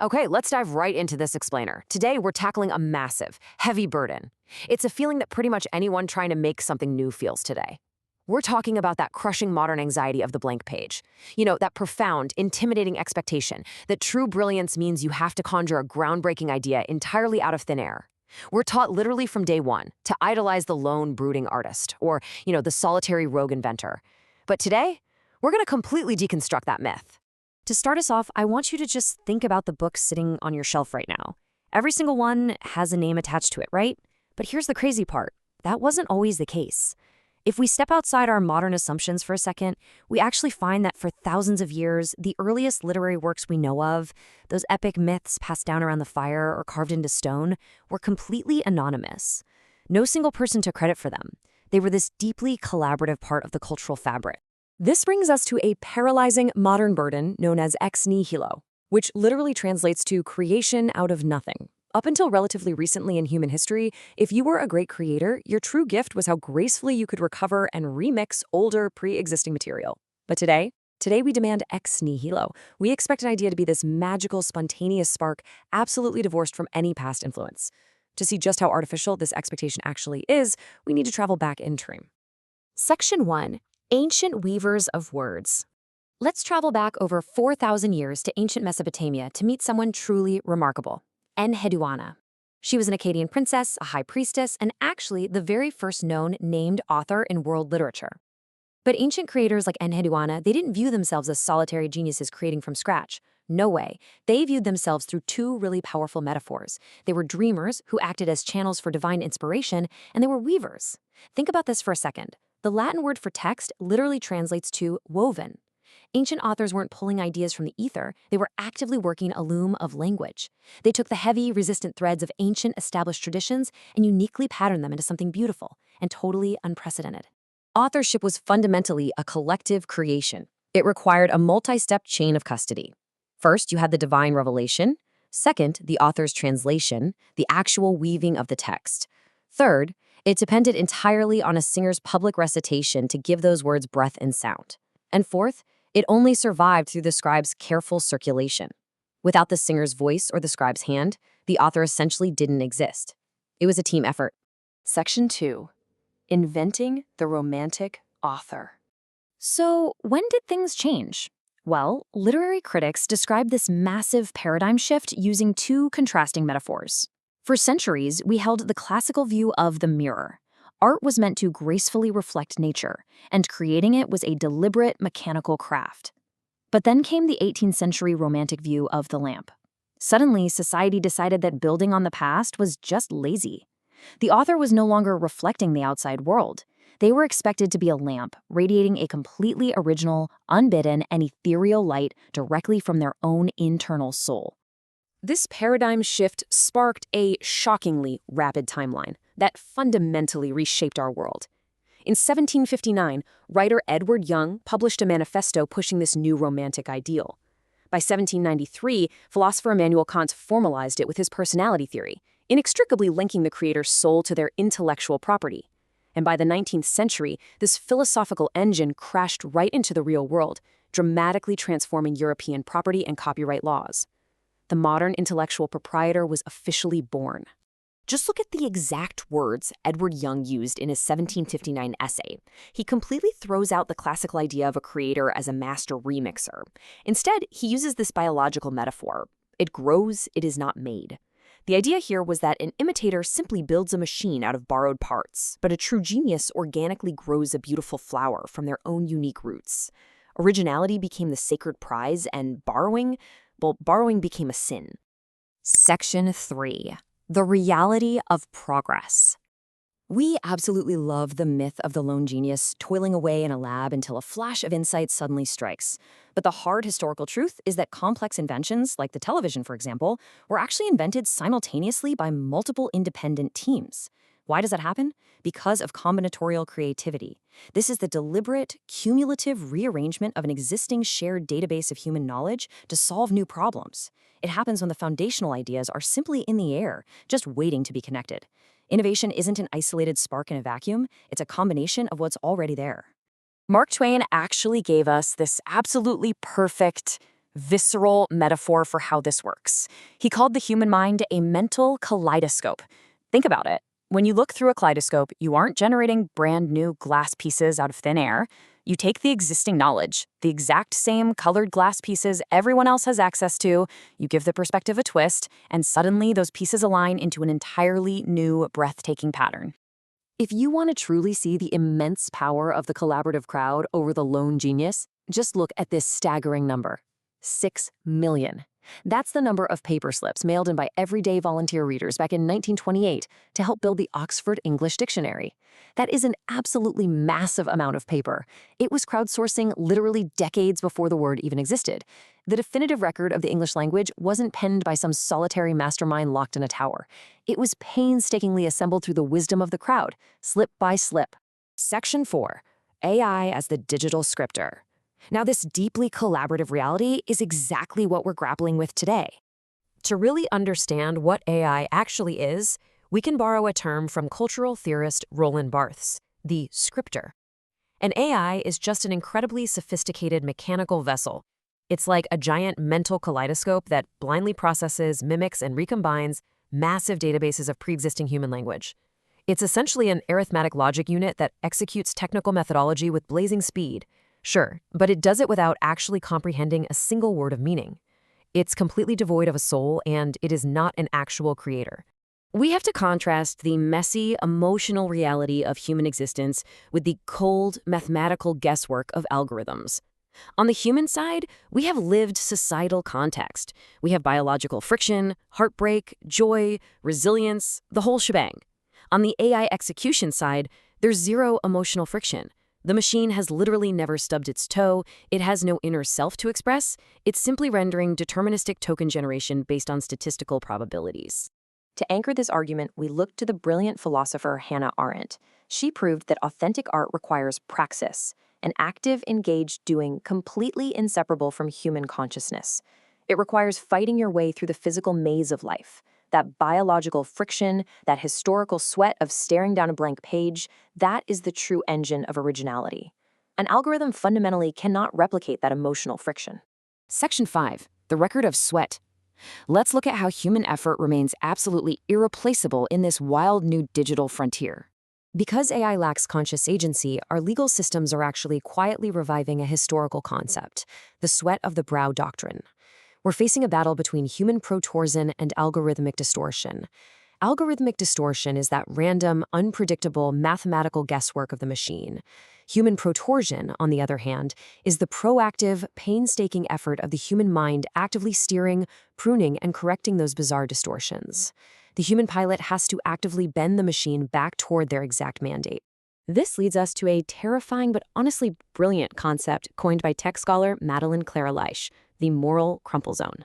Okay, let's dive right into this explainer. Today, we're tackling a massive, heavy burden. It's a feeling that pretty much anyone trying to make something new feels today. We're talking about that crushing modern anxiety of the blank page. You know, that profound, intimidating expectation that true brilliance means you have to conjure a groundbreaking idea entirely out of thin air. We're taught literally from day one to idolize the lone, brooding artist, or, the solitary rogue inventor. But today, we're going to completely deconstruct that myth. To start us off, I want you to just think about the books sitting on your shelf right now. Every single one has a name attached to it, right? But here's the crazy part. That wasn't always the case. If we step outside our modern assumptions for a second, we actually find that for thousands of years, the earliest literary works we know of, those epic myths passed down around the fire or carved into stone, were completely anonymous. No single person took credit for them. They were this deeply collaborative part of the cultural fabric. This brings us to a paralyzing modern burden known as ex nihilo, which literally translates to creation out of nothing. Up until relatively recently in human history, if you were a great creator, your true gift was how gracefully you could recover and remix older, pre-existing material. But today we demand ex nihilo. We expect an idea to be this magical, spontaneous spark, absolutely divorced from any past influence. To see just how artificial this expectation actually is, we need to travel back in time. Section 1. Ancient weavers of words. Let's travel back over 4,000 years to ancient Mesopotamia to meet someone truly remarkable, Enheduanna. She was an Akkadian princess, a high priestess, and actually the very first known named author in world literature. But ancient creators like Enheduanna, they didn't view themselves as solitary geniuses creating from scratch. No way. They viewed themselves through two really powerful metaphors. They were dreamers who acted as channels for divine inspiration, and they were weavers. Think about this for a second. The Latin word for text literally translates to woven. Ancient authors weren't pulling ideas from the ether, they were actively working a loom of language. They took the heavy, resistant threads of ancient, established traditions and uniquely patterned them into something beautiful and totally unprecedented. Authorship was fundamentally a collective creation. It required a multi-step chain of custody. First, you had the divine revelation. Second, the author's translation, the actual weaving of the text. Third, it depended entirely on a singer's public recitation to give those words breath and sound. And fourth, it only survived through the scribe's careful circulation. Without the singer's voice or the scribe's hand, the author essentially didn't exist. It was a team effort. Section 2. Inventing the romantic author. So, when did things change? Well, literary critics describe this massive paradigm shift using two contrasting metaphors. For centuries, we held the classical view of the mirror. Art was meant to gracefully reflect nature, and creating it was a deliberate, mechanical craft. But then came the 18th century romantic view of the lamp. Suddenly, society decided that building on the past was just lazy. The author was no longer reflecting the outside world. They were expected to be a lamp, radiating a completely original, unbidden, and ethereal light directly from their own internal soul. This paradigm shift sparked a shockingly rapid timeline that fundamentally reshaped our world. In 1759, writer Edward Young published a manifesto pushing this new romantic ideal. By 1793, philosopher Immanuel Kant formalized it with his personality theory, inextricably linking the creator's soul to their intellectual property. And by the 19th century, this philosophical engine crashed right into the real world, dramatically transforming European property and copyright laws. The modern intellectual proprietor was officially born. Just look at the exact words Edward Young used in his 1759 essay. He completely throws out the classical idea of a creator as a master remixer. Instead, he uses this biological metaphor. It grows, it is not made. The idea here was that an imitator simply builds a machine out of borrowed parts, but a true genius organically grows a beautiful flower from their own unique roots. Originality became the sacred prize, and borrowing became a sin. Section 3. The reality of progress. We absolutely love the myth of the lone genius toiling away in a lab until a flash of insight suddenly strikes. But the hard historical truth is that complex inventions, like the television, for example, were actually invented simultaneously by multiple independent teams. Why does that happen? Because of combinatorial creativity. This is the deliberate, cumulative rearrangement of an existing shared database of human knowledge to solve new problems. It happens when the foundational ideas are simply in the air, just waiting to be connected. Innovation isn't an isolated spark in a vacuum, it's a combination of what's already there. Mark Twain actually gave us this absolutely perfect visceral metaphor for how this works. He called the human mind a mental kaleidoscope. Think about it. When you look through a kaleidoscope, you aren't generating brand new glass pieces out of thin air. You take the existing knowledge, the exact same colored glass pieces everyone else has access to, you give the perspective a twist, and suddenly those pieces align into an entirely new, breathtaking pattern. If you want to truly see the immense power of the collaborative crowd over the lone genius, just look at this staggering number: 6 million. That's the number of paper slips mailed in by everyday volunteer readers back in 1928 to help build the Oxford English Dictionary. That is an absolutely massive amount of paper. It was crowdsourcing literally decades before the word even existed. The definitive record of the English language wasn't penned by some solitary mastermind locked in a tower. It was painstakingly assembled through the wisdom of the crowd, slip by slip. Section 4. AI as the digital scriptor. Now, this deeply collaborative reality is exactly what we're grappling with today. To really understand what AI actually is, we can borrow a term from cultural theorist Roland Barthes, the scriptor. An AI is just an incredibly sophisticated mechanical vessel. It's like a giant mental kaleidoscope that blindly processes, mimics, and recombines massive databases of pre-existing human language. It's essentially an arithmetic logic unit that executes technical methodology with blazing speed. Sure, but it does it without actually comprehending a single word of meaning. It's completely devoid of a soul, and it is not an actual creator. We have to contrast the messy, emotional reality of human existence with the cold, mathematical guesswork of algorithms. On the human side, we have lived societal context. We have biological friction, heartbreak, joy, resilience, the whole shebang. On the AI execution side, there's zero emotional friction. The machine has literally never stubbed its toe, it has no inner self to express, it's simply rendering deterministic token generation based on statistical probabilities. To anchor this argument, we looked to the brilliant philosopher Hannah Arendt. She proved that authentic art requires praxis, an active, engaged doing completely inseparable from human consciousness. It requires fighting your way through the physical maze of life. That biological friction, that historical sweat of staring down a blank page, that is the true engine of originality. An algorithm fundamentally cannot replicate that emotional friction. Section 5. The record of sweat. Let's look at how human effort remains absolutely irreplaceable in this wild new digital frontier. Because AI lacks conscious agency, our legal systems are actually quietly reviving a historical concept, the sweat of the brow doctrine. We're facing a battle between human protorsion and algorithmic distortion. Algorithmic distortion is that random, unpredictable mathematical guesswork of the machine. Human protorsion, on the other hand, is the proactive, painstaking effort of the human mind actively steering, pruning, and correcting those bizarre distortions. The human pilot has to actively bend the machine back toward their exact mandate. This leads us to a terrifying but honestly brilliant concept coined by tech scholar Madeleine Claire-Leich, the moral crumple zone.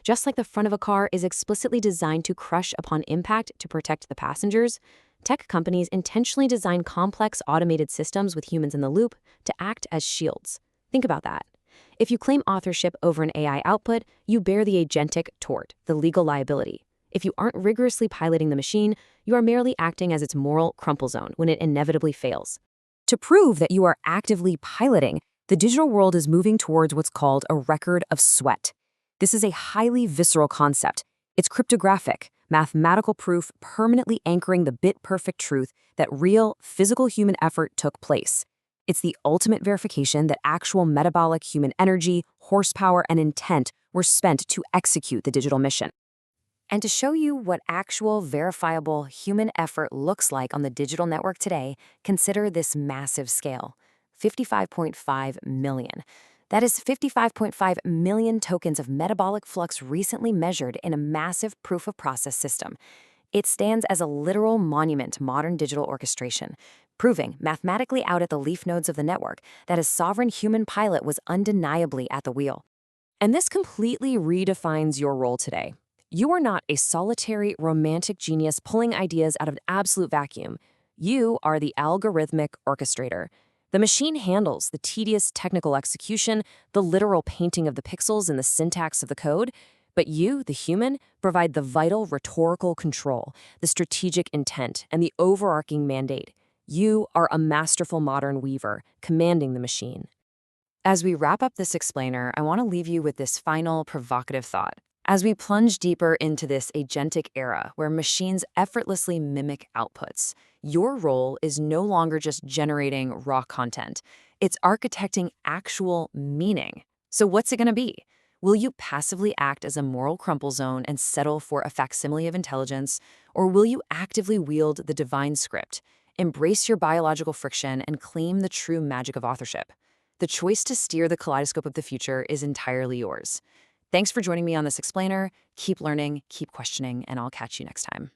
Just like the front of a car is explicitly designed to crush upon impact to protect the passengers, tech companies intentionally design complex automated systems with humans in the loop to act as shields. Think about that. If you claim authorship over an AI output, you bear the agentic tort, the legal liability. If you aren't rigorously piloting the machine, you are merely acting as its moral crumple zone when it inevitably fails. To prove that you are actively piloting, the digital world is moving towards what's called a record of sweat. This is a highly visceral concept. It's cryptographic, mathematical proof permanently anchoring the bit-perfect truth that real, physical human effort took place. It's the ultimate verification that actual metabolic human energy, horsepower, and intent were spent to execute the digital mission. And to show you what actual, verifiable human effort looks like on the digital network today, consider this massive scale. 55.5 million. That is 55.5 million tokens of metabolic flux recently measured in a massive proof-of-process system. It stands as a literal monument to modern digital orchestration, proving mathematically out at the leaf nodes of the network that a sovereign human pilot was undeniably at the wheel. And this completely redefines your role today. You are not a solitary, romantic genius pulling ideas out of an absolute vacuum. You are the algorithmic orchestrator. The machine handles the tedious technical execution, the literal painting of the pixels and the syntax of the code, but you, the human, provide the vital rhetorical control, the strategic intent, and the overarching mandate. You are a masterful modern weaver, commanding the machine. As we wrap up this explainer, I want to leave you with this final provocative thought. As we plunge deeper into this agentic era where machines effortlessly mimic outputs, your role is no longer just generating raw content. It's architecting actual meaning. So what's it going to be? Will you passively act as a moral crumple zone and settle for a facsimile of intelligence? Or will you actively wield the divine script, embrace your biological friction, and claim the true magic of authorship? The choice to steer the kaleidoscope of the future is entirely yours. Thanks for joining me on this explainer. Keep learning, keep questioning, and I'll catch you next time.